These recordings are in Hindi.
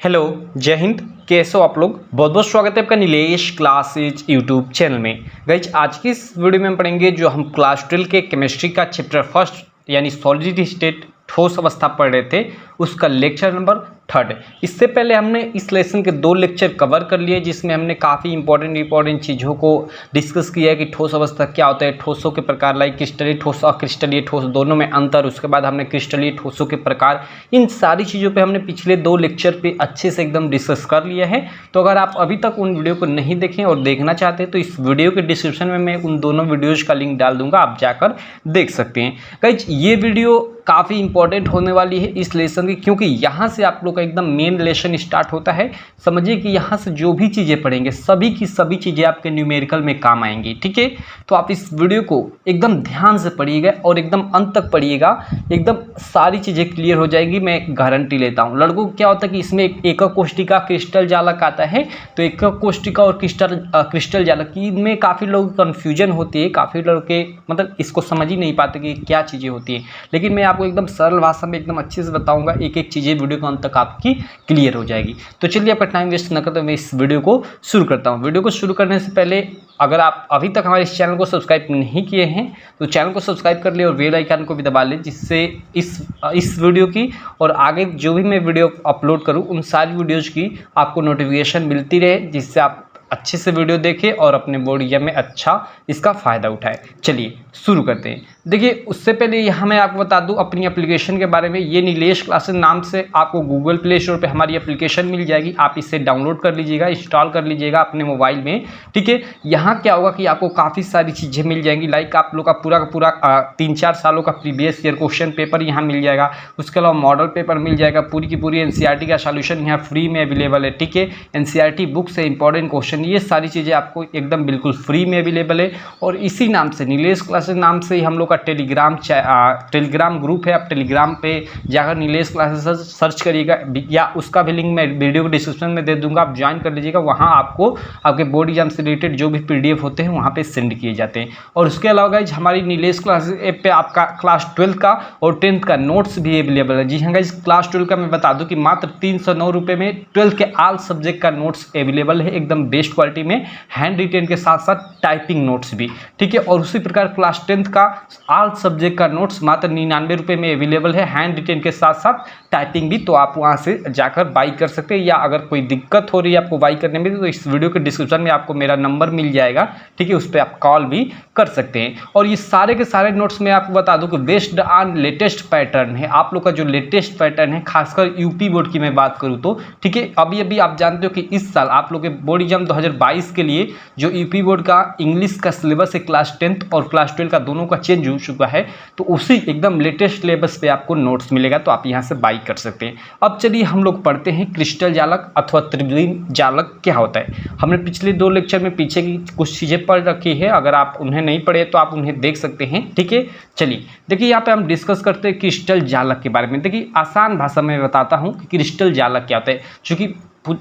हेलो, जय हिंद। कैसे हो आप लोग? बहुत बहुत स्वागत है आपका नीलेश क्लासेज यूट्यूब चैनल में। गाइज आज की इस वीडियो में हम पढ़ेंगे जो हम क्लास 12 के केमिस्ट्री का चैप्टर फर्स्ट यानी सॉलिड स्टेट ठोस अवस्था पढ़ रहे थे, उसका लेक्चर नंबर 3। इससे पहले हमने इस लेसन के 2 लेक्चर कवर कर लिए जिसमें हमने काफ़ी इंपॉर्टेंट चीज़ों को डिस्कस किया है कि ठोस अवस्था क्या होता है, ठोसों के प्रकार लाइक क्रिस्टलीय ठोस और अक्रिस्टलीय ठोस दोनों में अंतर। उसके बाद हमने क्रिस्टलीय ठोसों के प्रकार, इन सारी चीज़ों पे हमने पिछले 2 लेक्चर पे अच्छे से एकदम डिस्कस कर लिया है। तो अगर आप अभी तक उन वीडियो को नहीं देखें और देखना चाहते हैं तो इस वीडियो के डिस्क्रिप्शन में मैं उन दोनों वीडियोज़ का लिंक डाल दूंगा, आप जाकर देख सकते हैं। गाइज ये वीडियो काफ़ी इंपॉर्टेंट होने वाली है इस लेसन की, क्योंकि यहाँ से आप लोग का एकदम मेन लेसन स्टार्ट होता है। समझिए कि यहाँ से जो भी चीज़ें पढ़ेंगे सभी की सभी चीज़ें आपके न्यूमेरिकल में काम आएंगी, ठीक है। तो आप इस वीडियो को एकदम ध्यान से पढ़िएगा और एकदम अंत तक पढ़िएगा, एकदम सारी चीज़ें क्लियर हो जाएगी, मैं गारंटी लेता हूँ। लड़कों को क्या होता है कि इसमें एकक कोष्टिका क्रिस्टल जालक आता है, तो एकक कोष्टिका और क्रिस्टल जालक इनमें काफ़ी लोगों की कन्फ्यूजन होती है, काफ़ी लोग के मतलब इसको समझ ही नहीं पाते कि क्या चीज़ें होती है। लेकिन मैं आपको एकदम सरल भाषा में एकदम अच्छे से बताऊंगा, एक एक चीज़ें वीडियो के अंत तक आपकी क्लियर हो जाएगी। तो चलिए आपका टाइम वेस्ट न करते मैं इस वीडियो को शुरू करता हूँ। वीडियो को शुरू करने से पहले अगर आप अभी तक हमारे इस चैनल को सब्सक्राइब नहीं किए हैं तो चैनल को सब्सक्राइब कर ले और बेल आइकन को भी दबा लें, जिससे इस वीडियो की और आगे जो भी मैं वीडियो अपलोड करूँ उन सारी वीडियोज़ की आपको नोटिफिकेशन मिलती रहे, जिससे आप अच्छे से वीडियो देखें और अपने बोर्ड एग्जाम में अच्छा इसका फ़ायदा उठाएं। चलिए शुरू करते हैं। देखिए उससे पहले यहाँ मैं आपको बता दूँ अपनी एप्लीकेशन के बारे में। ये नीलेश क्लासेस नाम से आपको गूगल प्ले स्टोर पे हमारी एप्लीकेशन मिल जाएगी, आप इसे डाउनलोड कर लीजिएगा, इंस्टॉल कर लीजिएगा अपने मोबाइल में, ठीक है। यहाँ क्या होगा कि आपको काफ़ी सारी चीज़ें मिल जाएंगी, लाइक आप लोग का पूरा 3-4 सालों का प्रीवियस ईयर क्वेश्चन पेपर यहाँ मिल जाएगा। उसके अलावा मॉडल पेपर मिल जाएगा, पूरी की पूरी NCERT का सोल्यूशन यहाँ फ्री में अवेलेबल है, ठीक है। NCERT बुक से इंपॉर्टेंट क्वेश्चन, ये सारी चीज़ें आपको एकदम बिल्कुल फ्री में अवेलेबल है। और इसी नाम से नीलेश क्लासेस नाम से ही हम लोग का टेलीग्राम ग्रुप है, आप टेलीग्राम पे जाकर नीलेश क्लासेस सर्च करिएगा, या उसका भी लिंक मैं वीडियो के डिस्क्रिप्शन में दे दूंगा, आप ज्वाइन कर लीजिएगा। वहाँ आपको आपके बोर्ड एग्जाम से रिलेटेड जो भी PDF होते हैं वहाँ पे सेंड किए जाते हैं। और उसके अलावा गाइज हमारी नीलेश क्लासेस ऐप पे आपका क्लास 12 का और 10th का नोट्स भी अवेलेबल है। जी हाँ गाइज, क्लास 12 का मैं बता दूँ कि मात्र 309 रुपये में 12th के ऑल सब्जेक्ट का नोट्स अवेलेबल है, एकदम बेस्ट क्वालिटी में, हैंड रिटेन के साथ साथ टाइपिंग नोट्स भी, ठीक है। और उसी प्रकार क्लास 10th का ऑल सब्जेक्ट का नोट्स मात्र 99 रुपये में अवेलेबल है, हैंड रिटेन के साथ साथ टाइपिंग भी। तो आप वहाँ से जाकर बाई कर सकते हैं, या अगर कोई दिक्कत हो रही है आपको बाई करने में तो इस वीडियो के डिस्क्रिप्शन में आपको मेरा नंबर मिल जाएगा, ठीक है, उस पर आप कॉल भी कर सकते हैं। और ये सारे के सारे नोट्स में आपको बता दूं कि बेस्ड ऑन लेटेस्ट पैटर्न है, आप लोग का जो लेटेस्ट पैटर्न है, खासकर यूपी बोर्ड की मैं बात करूं तो, ठीक है। अभी आप जानते हो कि इस साल आप लोग के बोर्ड एग्जाम 2022 के लिए जो यूपी बोर्ड का इंग्लिश का सिलेबस है क्लास 10th और क्लास 12 का दोनों का चेंज हो चुका है, तो उसी एकदम लेटेस्ट सिलेबस पे आपको नोट्स मिलेगा, तो आप यहाँ से बाई कर सकते हैं। अब चलिए हम लोग पढ़ते हैं क्रिस्टल जालक अथवा त्रिविम जालक क्या होता है। हमने पिछले 2 लेक्चर में पीछे की कुछ चीज़ें पढ़ रखी है, अगर आप उन्हें नहीं पढ़े तो आप उन्हें देख सकते हैं, ठीक है। चलिए देखिए यहाँ पे हम डिस्कस करते हैं क्रिस्टल जालक के बारे में। देखिए आसान भाषा में बताता हूँ कि क्रिस्टल जालक क्या होता है, चूँकि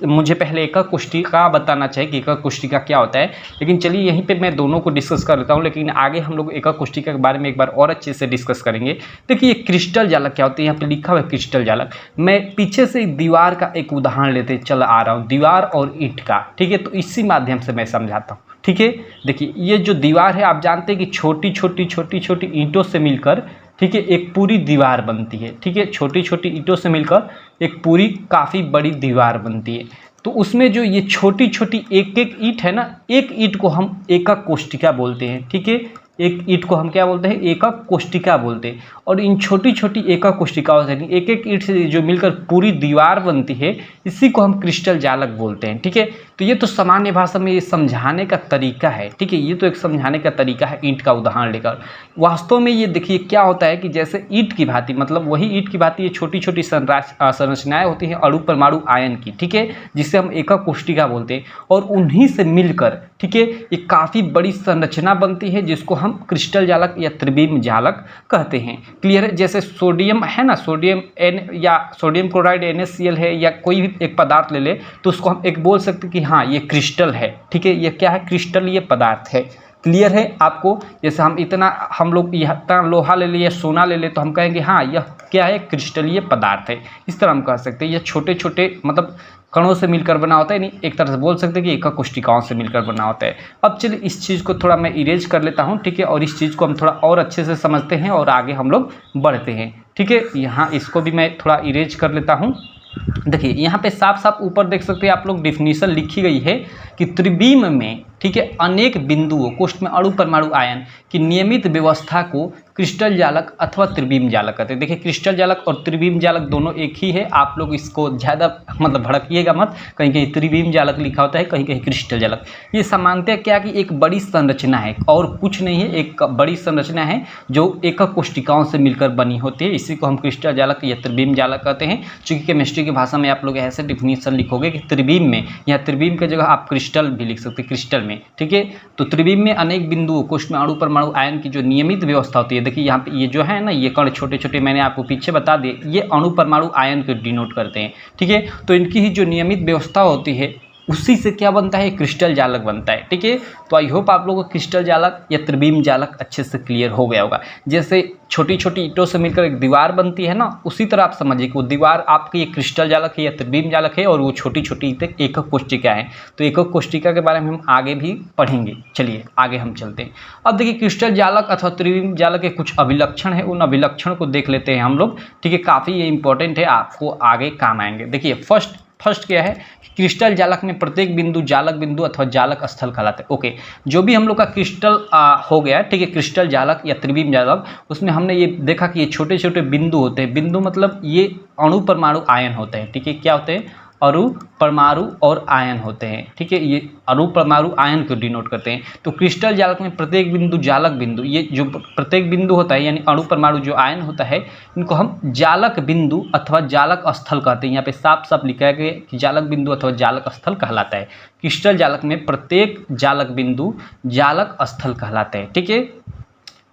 मुझे पहले एकक कोष्टिका बताना चाहिए कि एकक कोष्टिका क्या होता है, लेकिन चलिए यहीं पे मैं दोनों को डिस्कस कर लेता हूँ, लेकिन आगे हम लोग एकक कोष्टिका के बारे में एक बार और अच्छे से डिस्कस करेंगे। देखिए क्रिस्टल जालक क्या होता है, यहाँ पे लिखा हुआ है क्रिस्टल जालक। मैं पीछे से दीवार का एक उदाहरण लेते चला आ रहा हूँ, दीवार और ईंट का, ठीक है। तो इसी माध्यम से मैं समझाता हूँ, ठीक है। देखिए ये जो दीवार है आप जानते हैं कि छोटी छोटी ईंटों से मिलकर, ठीक है, एक पूरी दीवार बनती है, ठीक है। छोटी छोटी ईंटों से मिलकर एक पूरी काफ़ी बड़ी दीवार बनती है। तो उसमें जो ये छोटी छोटी एक एक ईंट है ना, एक ईंट को हम एकक कोष्टिका बोलते हैं, ठीक है। एक ईंट को हम क्या बोलते हैं, एकक कोष्टिका बोलते हैं। और इन छोटी छोटी एकक कोष्टिकाओं से एक एक ईंट से जो मिलकर पूरी दीवार बनती है, इसी को हम क्रिस्टल जालक बोलते हैं, ठीक है। तो ये तो सामान्य भाषा में ये समझाने का तरीका है, ठीक है। ये तो एक समझाने का तरीका है ईंट का उदाहरण लेकर। वास्तव में ये देखिए क्या होता है कि जैसे ईंट की भांति, मतलब वही ईंट की भांति ये छोटी छोटी संरचनाएं होती हैं अणु परमाणु आयन की, ठीक है, जिसे हम एकक कोष्टिका बोलते हैं। और उन्हीं से मिलकर, ठीक है, ये काफ़ी बड़ी संरचना बनती है जिसको हम क्रिस्टल जालक या त्रिविम जालक कहते हैं। क्लियर है? जैसे सोडियम है ना, सोडियम N या सोडियम क्लोराइड NaCl है, या कोई भी एक पदार्थ ले ले तो उसको हम एक बोल सकते हैं कि हाँ ये क्रिस्टल है, ठीक है। ये क्या है, क्रिस्टल ये पदार्थ है। क्लियर है आपको? जैसे हम लोग इतना लोहा ले लिए, सोना ले ले, तो हम कहेंगे हाँ यह क्या है, क्रिस्टलीय पदार्थ है। इस तरह हम कह सकते हैं। यह छोटे छोटे मतलब कणों से मिलकर बना होता है, नहीं एक तरह से बोल सकते हैं कि एकक कोशिकाओं से मिलकर बना होता है। अब चलिए इस चीज़ को थोड़ा मैं इरेज कर लेता हूँ, ठीक है, और इस चीज़ को हम थोड़ा और अच्छे से समझते हैं और आगे हम लोग बढ़ते हैं, ठीक है। यहाँ इसको भी मैं थोड़ा इरेज कर लेता हूँ। देखिए यहाँ पे साफ साफ ऊपर देख सकते हैं आप लोग, डिफिनीशन लिखी गई है कि त्रिविम में, ठीक है, अनेक बिंदुओं कोष्ठ में अणु परमाणु आयन की नियमित व्यवस्था को क्रिस्टल जालक अथवा त्रिविम जालक कहते हैं। देखिए क्रिस्टल जालक और त्रिविम जालक दोनों एक ही है, आप लोग इसको ज़्यादा मतलब भड़किएगा मत, कहीं कहीं त्रिविम जालक लिखा होता है, कहीं कहीं क्रिस्टल जालक। ये सामान्यतः क्या कि एक बड़ी संरचना है और कुछ नहीं है, एक बड़ी संरचना है जो एकक कोशिकाओं से मिलकर बनी होती है। इसी को हम क्रिस्टल जालक या त्रिविम जालक कहते हैं। चूँकि केमिस्ट्री की भाषा में आप लोग ऐसे डिफिनीशन लिखोगे कि त्रिविम में, या त्रिविम की जगह आप क्रिस्टल भी लिख सकते हैं, क्रिस्टल में, ठीक है। तो त्रिविम में अनेक बिंदुओं कोष्ठ में अणु परमाणु आयन की जो नियमित व्यवस्था होती है। देखिए यहाँ पे ये जो है ना, ये कण छोटे छोटे मैंने आपको पीछे बता दिए, ये अणु परमाणु आयन को डिनोट करते हैं, ठीक है। तो इनकी ही जो नियमित व्यवस्था होती है उसी से क्या बनता है, क्रिस्टल जालक बनता है, ठीक है। तो आई होप आप लोगों को क्रिस्टल जालक या त्रिविम जालक अच्छे से क्लियर हो गया होगा। जैसे छोटी छोटी ईंटों से मिलकर एक दीवार बनती है ना, उसी तरह आप समझिए कि वो दीवार आपकी एक क्रिस्टल जालक है या त्रिविम जालक है, और वो छोटी छोटी ईंटें एकक कोशिका है। तो एकक कोशिका के बारे में हम आगे भी पढ़ेंगे। चलिए आगे हम चलते हैं। अब देखिए क्रिस्टल जालक अथवा त्रिविम जालक के कुछ अभिलक्षण है, उन अभिलक्षण को देख लेते हैं हम लोग, ठीक है। काफ़ी ये इंपॉर्टेंट है, आपको आगे काम आएंगे। देखिए फर्स्ट क्या है, क्रिस्टल जालक में प्रत्येक बिंदु जालक बिंदु अथवा जालक स्थल कहलाते हैं। ओके, जो भी हम लोग का क्रिस्टल हो गया, ठीक है, क्रिस्टल जालक या त्रिविम जालक, उसमें हमने ये देखा कि ये छोटे छोटे बिंदु होते हैं। बिंदु मतलब ये अणु परमाणु आयन होते हैं, ठीक है। क्या होते हैं, अणु परमाणु और आयन होते हैं, ठीक है। ये अणु परमाणु आयन को डिनोट करते हैं। तो क्रिस्टल जालक में प्रत्येक बिंदु जालक बिंदु, ये जो प्रत्येक बिंदु होता है यानी अणु परमाणु जो आयन होता है, इनको हम जालक बिंदु अथवा जालक स्थल कहते हैं। यहाँ पे साफ साफ लिखा गया कि जालक बिंदु अथवा जालक स्थल कहलाता है। क्रिस्टल जालक में प्रत्येक जालक बिंदु जालक स्थल कहलाते हैं, ठीक है।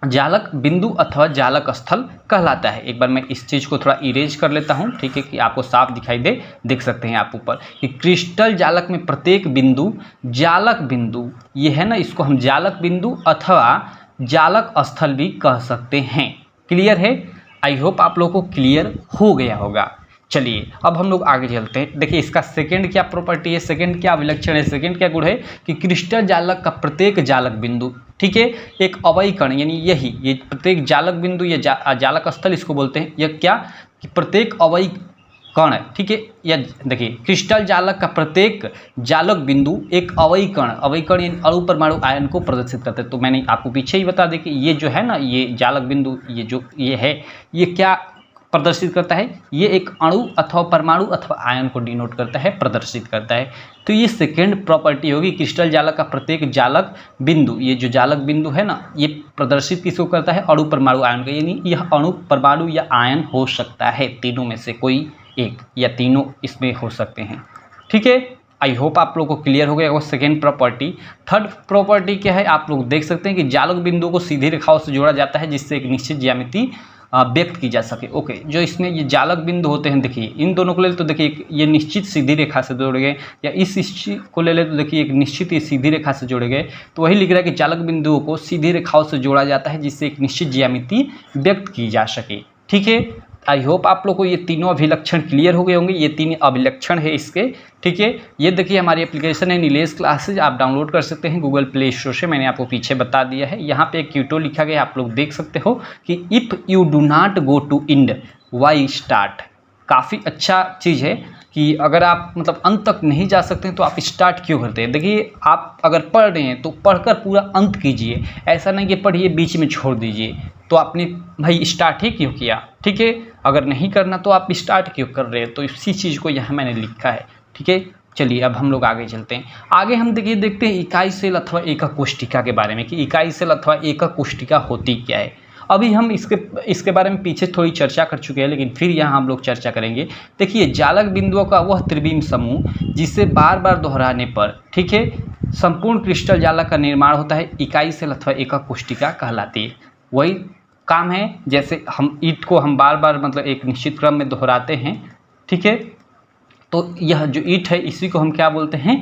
जालक बिंदु अथवा जालक स्थल कहलाता है। एक बार मैं इस चीज़ को थोड़ा इरेज कर लेता हूँ, ठीक है, कि आपको साफ दिखाई दे। देख सकते हैं आप ऊपर कि क्रिस्टल जालक में प्रत्येक बिंदु जालक बिंदु, ये है ना, इसको हम जालक बिंदु अथवा जालक स्थल भी कह सकते हैं। क्लियर है? आई होप आप लोगों को क्लियर हो गया होगा। चलिए अब हम लोग आगे चलते हैं। देखिए इसका सेकंड क्या प्रॉपर्टी है, सेकंड क्या अभिलक्षण है, सेकंड क्या गुण है कि क्रिस्टल जालक का प्रत्येक जालक बिंदु, ठीक है, एक अवयी कण, यानी ये प्रत्येक जालक बिंदु या जालक स्थल इसको बोलते हैं। यह क्या कि प्रत्येक अवयी कण, ठीक है, या देखिए क्रिस्टल जालक का प्रत्येक जालक बिंदु एक अवयी कण यानी अणु परमाणु आयन को प्रदर्शित करते हैं। तो मैंने आपको पीछे ही बता दें कि ये जो है ना, ये जालक बिंदु, ये है, ये क्या प्रदर्शित करता है, ये एक अणु अथवा परमाणु अथवा आयन को डिनोट करता है, प्रदर्शित करता है। तो ये सेकेंड प्रॉपर्टी होगी क्रिस्टल जालक का प्रत्येक जालक बिंदु, ये जो जालक बिंदु है ना, ये प्रदर्शित किसको करता है, अणु परमाणु आयन का, यानी यह अणु परमाणु या आयन हो सकता है, तीनों में से कोई एक या तीनों इसमें हो सकते हैं, ठीक है। आई होप आप लोगों को क्लियर हो गया वो सेकेंड प्रॉपर्टी। थर्ड प्रॉपर्टी क्या है, आप लोग देख सकते हैं कि जालक बिंदुओं को सीधी रेखाओं से जोड़ा जाता है जिससे एक निश्चित ज्यामिति व्यक्त की जा सके। ओके, जो इसमें ये जालक बिंदु होते हैं, देखिए इन दोनों को ले तो देखिए ये निश्चित सीधी रेखा से जोड़े गए, या इस को ले तो देखिए एक निश्चित सीधी रेखा से जोड़े गए। तो वही लिख रहा है कि जालक बिंदुओं को सीधी रेखाओं से जोड़ा जाता है जिससे एक निश्चित ज्यामिति व्यक्त की जा सके, ठीक है। आई होप आप लोग को ये तीनों अभिलक्षण क्लियर हो गए होंगे। ये तीन अभिलक्षण है इसके, ठीक है। ये देखिए हमारी एप्लीकेशन है नीलेश क्लासेज, आप डाउनलोड कर सकते हैं गूगल प्ले स्टोर से, मैंने आपको पीछे बता दिया है। यहाँ पे एक क्यूटो लिखा गया, आप लोग देख सकते हो कि if you do not go to end why start. काफ़ी अच्छा चीज़ है कि अगर आप मतलब अंत तक नहीं जा सकते हैं तो आप स्टार्ट क्यों करते हैं। देखिए आप अगर पढ़ रहे हैं तो पढ़कर पूरा अंत कीजिए, ऐसा नहीं कि पढ़िए बीच में छोड़ दीजिए। तो आपने भाई स्टार्ट ही क्यों किया, ठीक है। अगर नहीं करना तो आप स्टार्ट क्यों कर रहे हैं, तो इसी चीज़ को यहाँ मैंने लिखा है, ठीक है। चलिए अब हम लोग आगे चलते हैं। आगे हम देखते हैं इकाई सेल अथवा एकक कोशिका के बारे में कि इकाई सेल अथवा एकक कोशिका होती क्या है। अभी हम इसके बारे में पीछे थोड़ी चर्चा कर चुके हैं, लेकिन फिर यहाँ हम लोग चर्चा करेंगे। देखिए जालक बिंदुओं का वह त्रिविम समूह जिसे बार बार दोहराने पर, ठीक है, संपूर्ण क्रिस्टल जालक का निर्माण होता है, इकाई सेल अथवा एकक कोशिका कहलाती है। वही काम है जैसे हम ईंट को हम बार बार मतलब एक निश्चित क्रम में दोहराते हैं, ठीक है। तो यह जो ईंट है इसी को हम क्या बोलते हैं,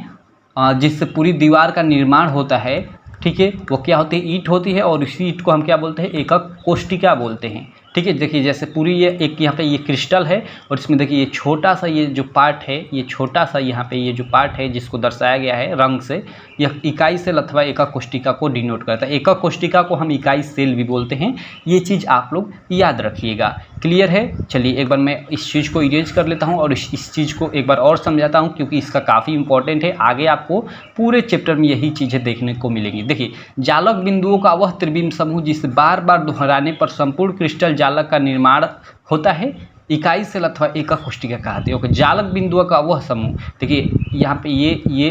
जिससे पूरी दीवार का निर्माण होता है, ठीक है, वो क्या होती है, ईंट होती है, और इसी ईंट को हम क्या बोलते हैं, एकक कोष्टिका बोलते हैं। ठीक है, देखिए जैसे पूरी ये एक यहाँ पे ये क्रिस्टल है, और इसमें देखिए ये छोटा सा ये जो पार्ट है, ये छोटा सा यहाँ पे ये जो पार्ट है जिसको दर्शाया गया है रंग से, यह इकाई सेल अथवा एकक कोष्टिका को डिनोट करता है। एकक कोष्टिका को हम इकाई सेल भी बोलते हैं, ये चीज़ आप लोग याद रखिएगा। क्लियर है? चलिए एक बार मैं इस चीज़ को इरेज कर लेता हूँ और इस चीज़ को एक बार और समझाता हूँ, क्योंकि इसका काफ़ी इंपॉर्टेंट है। आगे आपको पूरे चैप्टर में यही चीज़ें देखने को मिलेंगी। देखिए, जालक बिंदुओं का वह त्रिविम समूह जिसे बार बार दोहराने पर संपूर्ण क्रिस्टल जालक का निर्माण होता है, इकाई सेल अथवा एकक कोष्टिका कहते हैं। ओके, जालक बिंदुओं का वह समूह, देखिए यहाँ पे ये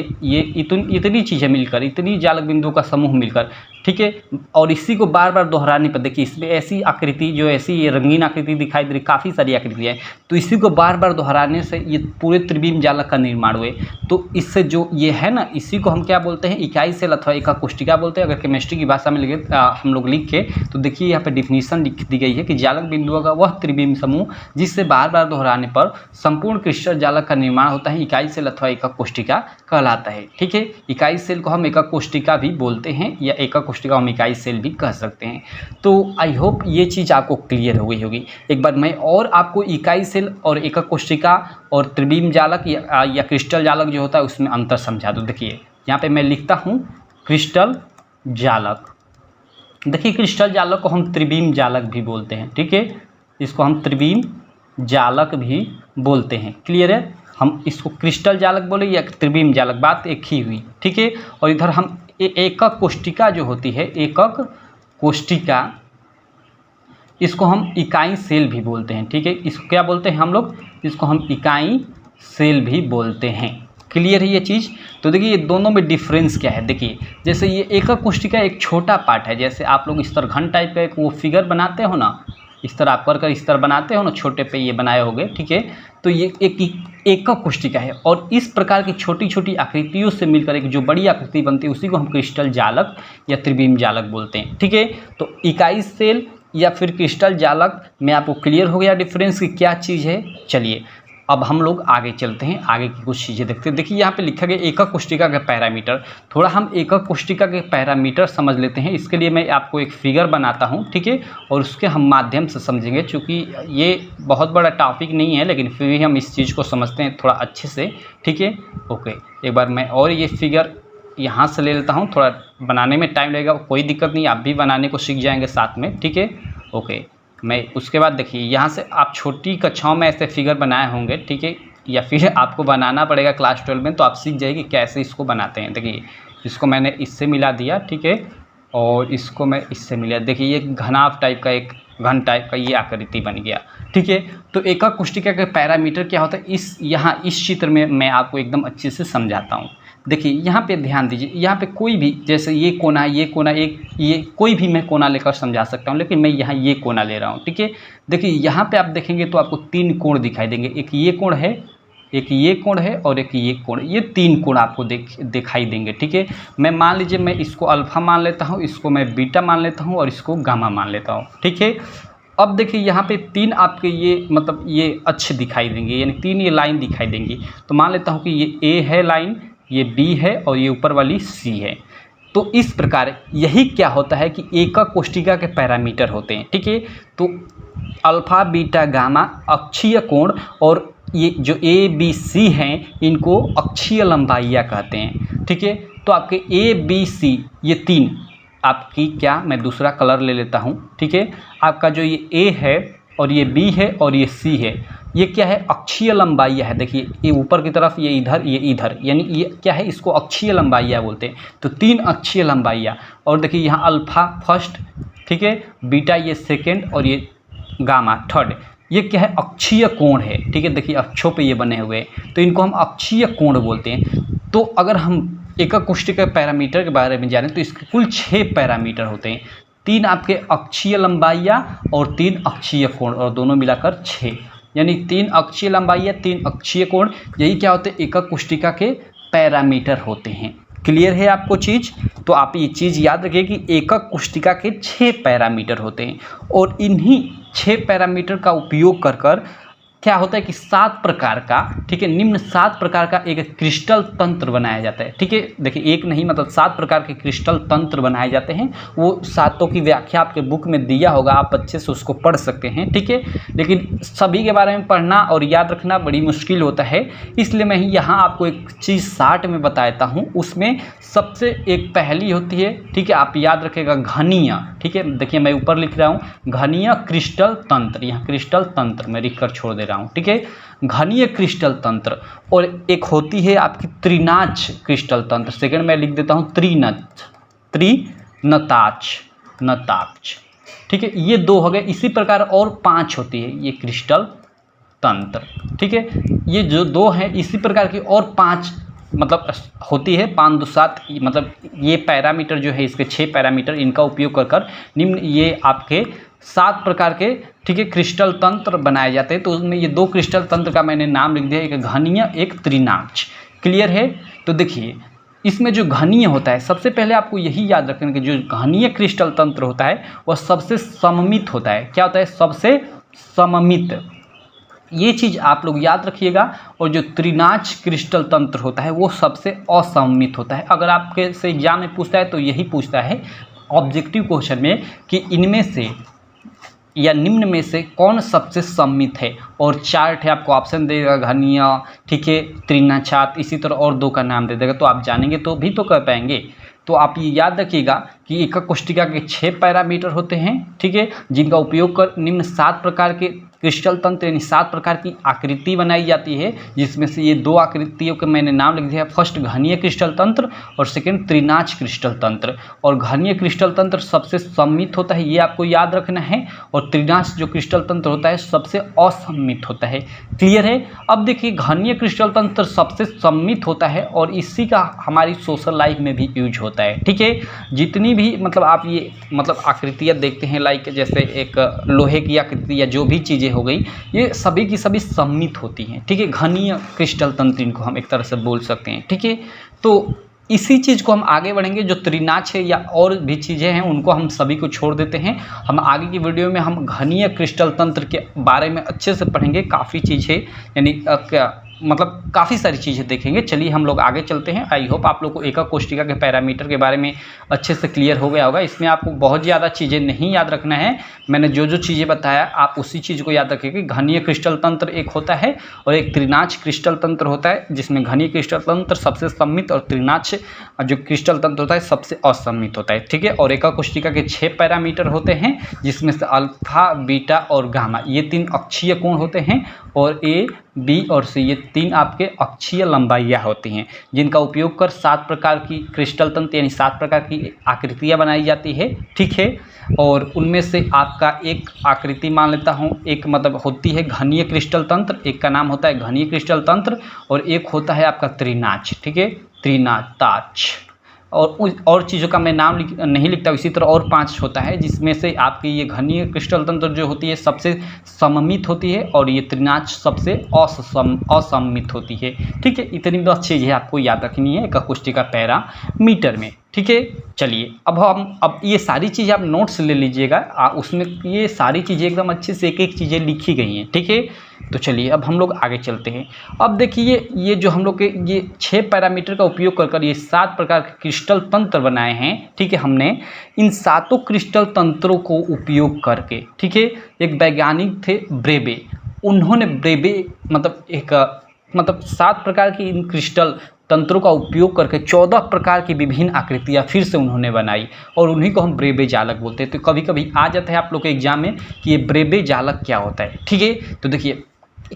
इतनी चीज़ें मिलकर, इतनी जालक बिंदुओं का समूह मिलकर, ठीक है, और इसी को बार बार दोहराने पर देखिए इसमें ऐसी आकृति, जो ऐसी ये रंगीन आकृति दिखाई दे रही, काफ़ी सारी आकृतियाँ हैं, तो इसी को बार बार दोहराने से ये पूरे त्रिविम जालक का निर्माण हुए। तो इससे जो ये है ना, इसी को हम क्या बोलते हैं, इकाई सेल अथवा एकक कोष्टिका बोलते हैं। अगर केमिस्ट्री की भाषा में हम लोग लिखे तो देखिए यहाँ पे डिफिनीशन लिख दी गई है कि जालक बिंदुओं का वह त्रिविम समूह जिससे बार बार दोहराने पर संपूर्ण क्रिस्टल जालक का निर्माण होता है, इकाई सेल अथवा एकक कोष्टिका कहलाता है। ठीक है, इकाई सेल को हम एकक कोष्टिका भी बोलते हैं, या एकक कोष्टिका हम इकाई सेल भी कह सकते हैं। तो आई होप ये चीज़ आपको क्लियर हो गई होगी। एक बार मैं और आपको इकाई सेल और एकक कोष्टिका और त्रिविम जालक या क्रिस्टल जालक जो होता है उसमें अंतर समझा दूँ। देखिए यहाँ पे मैं लिखता हूँ क्रिस्टल जालक। देखिए क्रिस्टल जालक को हम त्रिविम जालक भी बोलते हैं। ठीक है, इसको हम त्रिविम जालक भी बोलते हैं। क्लियर है? हम इसको क्रिस्टल जालक बोले या त्रिविम जालक, बात एक ही हुई। ठीक है, और इधर हम एकक कोष्टिका जो होती है, एकक कोष्टिका, इसको हम इकाई सेल भी बोलते हैं। ठीक है, इसको क्या बोलते हैं हम लोग, इसको हम इकाई सेल भी बोलते हैं। क्लियर है ये चीज़? तो देखिए ये दोनों में डिफरेंस क्या है। देखिए जैसे ये एकक कोष्टिका एक छोटा पार्ट है, जैसे आप लोग इस तरह घन टाइप का एक वो फिगर बनाते हो ना, इस तरह आप कर इस तरह बनाते हो ना, छोटे पे ये बनाए होंगे। ठीक है, तो ये एक एकक कोष्टिका है, और इस प्रकार की छोटी छोटी आकृतियों से मिलकर एक जो बड़ी आकृति बनती है उसी को हम क्रिस्टल जालक या त्रिविम जालक बोलते हैं। ठीक है, तो इकाई सेल या फिर क्रिस्टल जालक में आपको क्लियर हो गया डिफरेंस की क्या चीज़ है। चलिए अब हम लोग आगे चलते हैं, आगे की कुछ चीज़ें देखते हैं। देखिए यहाँ पे लिखा गया एकक कोष्टिका के पैरामीटर। थोड़ा हम एकक कोष्टिका के पैरामीटर समझ लेते हैं। इसके लिए मैं आपको एक फिगर बनाता हूँ, ठीक है, और उसके हम माध्यम से समझेंगे। चूँकि ये बहुत बड़ा टॉपिक नहीं है, लेकिन फिर भी हम इस चीज़ को समझते हैं थोड़ा अच्छे से। ठीक है, ओके, एक बार मैं और ये फिगर यहाँ से ले लेता हूँ। थोड़ा बनाने में टाइम लगेगा, कोई दिक्कत नहीं, आप भी बनाने को सीख जाएंगे साथ में। ठीक है, ओके, मैं उसके बाद देखिए यहाँ से आप छोटी कक्षाओं में ऐसे फिगर बनाए होंगे। ठीक है, या फिर आपको बनाना पड़ेगा क्लास 12 में, तो आप सीख जाइए कि कैसे इसको बनाते हैं। देखिए इसको मैंने इससे मिला दिया, ठीक है, और इसको मैं इससे मिला। देखिए ये घनाभ टाइप का, एक घन टाइप का ये आकृति बन गया। ठीक है, तो एकक कोष्टिका के पैरामीटर क्या होता है, इस चित्र में मैं आपको एकदम अच्छे से समझाता हूँ। देखिए यहाँ पे ध्यान दीजिए, यहाँ पे कोई भी, जैसे ये कोना, ये कोई भी मैं कोना लेकर समझा सकता हूँ, लेकिन मैं यहाँ ये कोना ले रहा हूँ। ठीक है, देखिए यहाँ पे आप देखेंगे तो आपको 3 कोण दिखाई देंगे। एक ये कोण है, एक ये कोण है, और एक ये कोण। ये 3 कोण आपको दिखाई देंगे। ठीक है, मैं मान लीजिए मैं इसको अल्फा मान लेता हूँ, इसको मैं बीटा मान लेता हूँ, और इसको गामा मान लेता हूँ। ठीक है, अब देखिए यहाँ पे 3 आपके ये मतलब ये अच्छे दिखाई देंगे, यानी 3 ये लाइन दिखाई देंगी। तो मान लेता हूँ कि ये ए है लाइन, ये बी है, और ये ऊपर वाली सी है। तो इस प्रकार यही क्या होता है कि एकक कोष्टिका के पैरामीटर होते हैं। ठीक है, तो अल्फा बीटा गामा अक्षीय कोण, और ये जो ए बी सी हैं इनको अक्षीय लंबाइयाँ कहते हैं। ठीक है, तो आपके ए बी सी ये 3 आपकी क्या, मैं दूसरा कलर ले लेता हूँ। ठीक है, आपका जो ये ए है, और ये बी है, और ये सी है, ये क्या है, अक्षीय लंबाइयाँ है। देखिए ये ऊपर की तरफ, ये इधर, यानी ये क्या है, इसको अक्षीय लंबाइयाँ बोलते हैं। तो 3 अक्षीय लंबाइयाँ, और देखिए यहाँ अल्फा फर्स्ट, ठीक है, बीटा ये सेकेंड, और ये गामा थर्ड, ये क्या है, अक्षीय कोण है। ठीक है, देखिए अक्षों पे ये बने हुए, तो इनको हम अक्षीय कोण बोलते हैं। तो अगर हम एकक कोष्टिका पैरामीटर के बारे में जानें तो इसके कुल 6 पैरामीटर होते हैं। 3 आपके अक्षीय लंबाइयाँ और 3 अक्षीय कोण, और दोनों मिलाकर 6, यानी 3 अक्षीय लंबाइयाँ, 3 अक्षीय कोण, यही क्या होते हैं, एकक कोष्टिका के पैरामीटर होते हैं। क्लियर है आपको चीज़? तो आप ये चीज़ याद रखिए कि एकक कोष्टिका के 6 पैरामीटर होते हैं, और इन्हीं 6 पैरामीटर का उपयोग कर क्या होता है कि 7 प्रकार का, ठीक है, निम्न 7 प्रकार का एक क्रिस्टल तंत्र बनाया जाता है। ठीक है, देखिए एक नहीं मतलब 7 प्रकार के क्रिस्टल तंत्र बनाए जाते हैं। वो सातों की व्याख्या आपके बुक में दिया होगा, आप अच्छे से उसको पढ़ सकते हैं। ठीक है, लेकिन सभी के बारे में पढ़ना और याद रखना बड़ी मुश्किल होता है, इसलिए मैं यहाँ आपको एक चीज़ शार्ट में बताता हूँ। उसमें सबसे एक पहली होती है, ठीक है, आप याद रखेगा घनीय। ठीक है, देखिए मैं ऊपर लिख रहा हूँ घनीय क्रिस्टल तंत्र, यहाँ क्रिस्टल तंत्र मैं लिख कर छोड़ दे रहा हूँ। ठीक है, घनीय क्रिस्टल तंत्र। और एक होती है आपकी त्रिनाच क्रिस्टल तंत्र, सेकंड में लिख देता हूँ नताक्ष। ठीक है, ये 2 हो गए। इसी प्रकार और 5 होती है ये क्रिस्टल तंत्र। ठीक है, ये जो 2 हैं, इसी प्रकार की और 5 मतलब होती है। 5 2 7 मतलब ये पैरामीटर जो है, इसके 6 पैरामीटर, इनका उपयोग कर निम्न ये आपके 7 प्रकार के, ठीक है, क्रिस्टल तंत्र बनाए जाते हैं। तो उसमें ये 2 क्रिस्टल तंत्र का मैंने नाम लिख दिया, एक घनीय एक त्रिनाच। क्लियर है? तो देखिए इसमें जो घनीय होता है, सबसे पहले आपको यही याद रखना कि जो घनीय क्रिस्टल तंत्र होता है वह सबसे सममित होता है। क्या होता है? सबसे सममित। ये चीज़ आप लोग याद रखिएगा। और जो त्रिनाच क्रिस्टल तंत्र होता है वो सबसे असममित होता है। अगर आपके से एग्जाम में पूछता है तो यही पूछता है ऑब्जेक्टिव क्वेश्चन में कि इनमें से या निम्न में से कौन सबसे सममित है। और चार्ट है, आपको ऑप्शन देगा घनीय, ठीक है, त्रिनाचात, इसी तरह और 2 का नाम दे देगा, तो आप जानेंगे तो भी तो कर पाएंगे। तो आप ये याद रखिएगा कि एकक कोष्टिका के 6 पैरामीटर होते हैं, ठीक है, जिनका उपयोग कर निम्न 7 प्रकार के क्रिस्टल तंत्र यानी 7 प्रकार की आकृति बनाई जाती है, जिसमें से ये 2 आकृतियों के मैंने नाम लिख दिया। फर्स्ट घनीय क्रिस्टल तंत्र और सेकंड त्रिनाच क्रिस्टल तंत्र। और घनीय क्रिस्टल तंत्र सबसे सममित होता है, ये आपको याद रखना है। और त्रिनाच जो क्रिस्टल तंत्र होता है सबसे असममित होता है। क्लियर है? अब देखिए घनीय क्रिस्टल तंत्र सबसे सममित होता है और इसी का हमारी सोशल लाइफ में भी यूज होता है। ठीक है, जितनी भी मतलब आप ये मतलब आकृतियाँ देखते हैं, लाइक जैसे एक लोहे की आकृति या जो भी चीज़ें हो गई, ये सभी की सभी सममित होती हैं। ठीक है, घनीय क्रिस्टल तंत्र इनको हम एक तरह से बोल सकते हैं। ठीक है, तो इसी चीज़ को हम आगे बढ़ेंगे। जो त्रिनाच है या और भी चीज़ें हैं उनको हम सभी को छोड़ देते हैं। हम आगे की वीडियो में हम घनीय क्रिस्टल तंत्र के बारे में अच्छे से पढ़ेंगे। काफ़ी चीज़ें यानी मतलब काफ़ी सारी चीज़ें देखेंगे। चलिए हम लोग आगे चलते हैं। आई होप आप लोग को एकक कोष्टिका के पैरामीटर के बारे में अच्छे से क्लियर हो गया होगा। इसमें आपको बहुत ज़्यादा चीज़ें नहीं याद रखना है। मैंने जो जो चीज़ें बताया आप उसी चीज़ को याद रखिए कि घनीय क्रिस्टल तंत्र एक होता है और एक त्रिनाच क्रिस्टल तंत्र होता है, जिसमें घनीय क्रिस्टल तंत्र सबसे सममित और त्रिनाच जो क्रिस्टल तंत्र होता है सबसे असममित होता है। ठीक है, और एकक कोष्टिका के 6 पैरामीटर होते हैं, जिसमें से अल्फा, बीटा और गामा ये 3 अक्षीय कोण होते हैं और ए, बी और सी ये 3 आपके अक्षीय लंबाइयाँ होती हैं, जिनका उपयोग कर 7 प्रकार की क्रिस्टल तंत्र यानी 7 प्रकार की आकृतियाँ बनाई जाती है। ठीक है, और उनमें से आपका एक आकृति मान लेता हूँ, एक मतलब होती है घनीय क्रिस्टल तंत्र, एक का नाम होता है घनीय क्रिस्टल तंत्र और एक होता है आपका त्रिनाच। ठीक है, त्रिनाताच। और चीज़ों का मैं नाम नहीं लिखता। इसी तरह और 5 होता है, जिसमें से आपकी ये घनीय क्रिस्टल तंत्र जो होती है सबसे सममित होती है और ये त्रिनाच सबसे असममित होती है। ठीक है, इतनी बस चीज़ें आपको याद रखनी है एकक कोष्टिका पैरामीटर में। ठीक है, चलिए अब ये सारी चीज़ें आप नोट्स ले लीजिएगा। उसमें ये सारी चीज़ें एकदम अच्छे से एक एक चीज़ें लिखी गई हैं। ठीक है, तो चलिए अब हम लोग आगे चलते हैं। अब देखिए ये जो हम लोग के ये 6 पैरामीटर का उपयोग कर ये 7 प्रकार के क्रिस्टल तंत्र बनाए हैं। ठीक है, हमने इन 7 क्रिस्टल तंत्रों को उपयोग करके, ठीक है, एक वैज्ञानिक थे ब्रेबे, उन्होंने ब्रेबे मतलब 7 प्रकार की इन क्रिस्टल तंत्रों का उपयोग करके 14 प्रकार की विभिन्न आकृतियाँ फिर से उन्होंने बनाई और उन्हीं को हम ब्रेबे जालक बोलते हैं। तो कभी कभी आ जाता है आप लोग के एग्जाम में कि ये ब्रेबे जालक क्या होता है। ठीक है, तो देखिए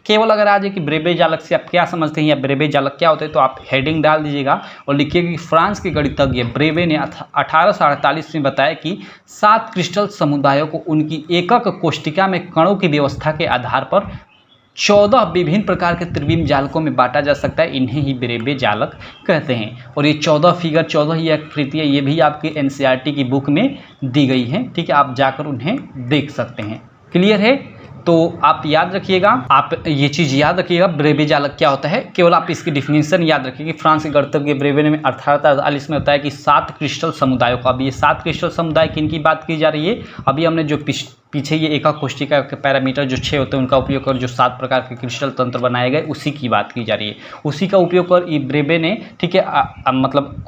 केवल अगर आ जाए कि ब्रेबे जालक से आप क्या समझते हैं या ब्रेबे जालक क्या होते हैं, तो आप हेडिंग डाल दीजिएगा और लिखिएगा कि फ्रांस के गणितज्ञ ब्रेबे ने 1848 में बताया कि 7 क्रिस्टल समुदायों को उनकी एकक कोष्टिका में कणों की व्यवस्था के आधार पर 14 विभिन्न प्रकार के त्रिविम जालकों में बांटा जा सकता है। इन्हें ही ब्रेबे जालक कहते हैं। और ये 14 फिगर 14 ही आकृतियाँ ये भी आपके NCERT की बुक में दी गई हैं। ठीक है, आप जाकर उन्हें देख सकते हैं। क्लियर है? तो आप याद रखिएगा, आप ये चीज़ याद रखिएगा ब्रेवे जालक क्या होता है। केवल आप इसकी डिफिनीशन याद रखिए कि फ्रांस के गणतज्ञ ब्रेवे ने 1843 में होता है कि 7 क्रिस्टल समुदायों का। अब ये 7 क्रिस्टल समुदाय किन की बात की जा रही है? अभी हमने जो पीछे ये एका कोष्टिका के पैरामीटर जो 6 होते हैं उनका उपयोग कर जो 7 प्रकार के क्रिस्टल तंत्र बनाए गए, उसी की बात की जा रही है। उसी का उपयोग कर ब्रेवे ने, ठीक है, मतलब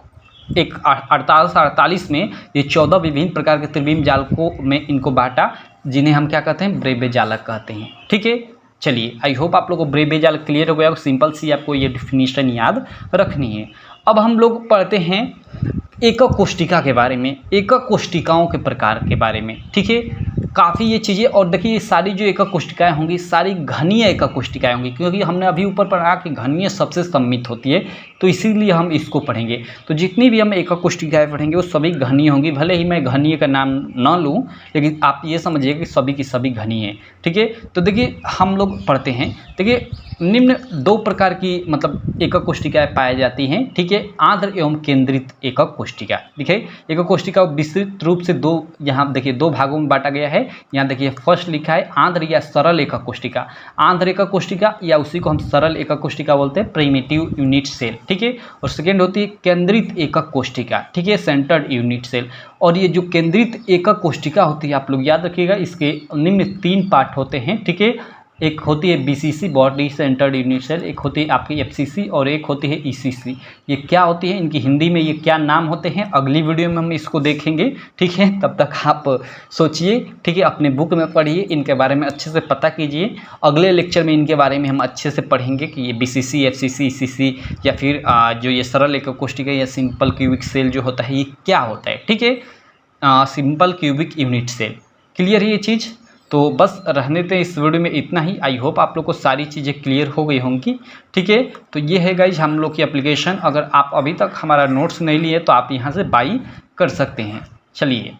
एक 1848 में ये 14 विभिन्न प्रकार के त्रिविम जालकों में इनको बांटा, जिन्हें हम क्या कहते हैं? ब्रेवे जालक कहते हैं। ठीक है, चलिए आई होप आप लोगों को ब्रेवे जालक क्लियर हो गया। सिंपल सी आपको ये डिफिनीशन याद रखनी है। अब हम लोग पढ़ते हैं एकक कोष्टिका के बारे में, एकक कोष्टिकाओं के प्रकार के बारे में। ठीक है, काफ़ी ये चीज़ें, और देखिए ये सारी जो एकक कोष्टिकाएँ होंगी सारी घनीय एकक कोष्टिकाएँ होंगी, क्योंकि हमने अभी ऊपर पढ़ा कि घनीय सबसे सम्मिलित होती है, तो इसीलिए हम इसको पढ़ेंगे। तो जितनी भी हम एकक कोष्टिकाएँ पढ़ेंगे वो सभी घनीय होंगी। भले ही मैं घनीय का नाम न लूँ, लेकिन आप ये समझिए कि सभी की सभी घनीय है। ठीक है, तो देखिए हम लोग पढ़ते हैं। देखिए निम्न 2 प्रकार की मतलब एकक कोष्टिकाएँ पाई जाती हैं। ठीक है, आंध्र एवं केंद्रित एकक कोष्टिका। देखिए एकक कोष्टिका विस्तृत रूप से 2, यहाँ देखिए 2 भागों में बांटा गया है। यहाँ देखिए फर्स्ट लिखा है आंध्र या सरल एकक कोष्टिका, आंध्र एकक कोष्टिका, या उसी को हम सरल एकक कोष्टिका बोलते हैं, प्रिमिटिव यूनिट सेल। ठीक है, और सेकेंड होती है केंद्रित एकक कोष्टिका। ठीक है, सेंटर्ड यूनिट सेल। और ये जो केंद्रित एकक कोष्टिका होती है, आप लोग याद रखिएगा, इसके निम्न 3 पार्ट होते हैं। ठीक है, एक होती है BCC, body centred unit cell, एक होती है आपकी एफसीसी, और एक होती है ईसीसी। ये क्या होती है, इनकी हिंदी में ये क्या नाम होते हैं, अगली वीडियो में हम इसको देखेंगे। ठीक है, तब तक आप सोचिए, ठीक है, अपने बुक में पढ़िए, इनके बारे में अच्छे से पता कीजिए। अगले लेक्चर में इनके बारे में हम अच्छे से पढ़ेंगे कि ये बीसीसी, एफसीसी, ईसीसी, या फिर जो ये सरल एकक कोष्टिका या सिंपल क्यूबिक सेल जो होता है ये क्या होता है। ठीक है, simple cubic unit cell. Clear है ये चीज़? तो बस रहने दें इस वीडियो में इतना ही। आई होप आप लोग को सारी चीज़ें क्लियर हो गई होंगी। ठीक है, तो ये है गाइज हम लोग की एप्लीकेशन। अगर आप अभी तक हमारा नोट्स नहीं लिए तो आप यहाँ से बाई कर सकते हैं। चलिए।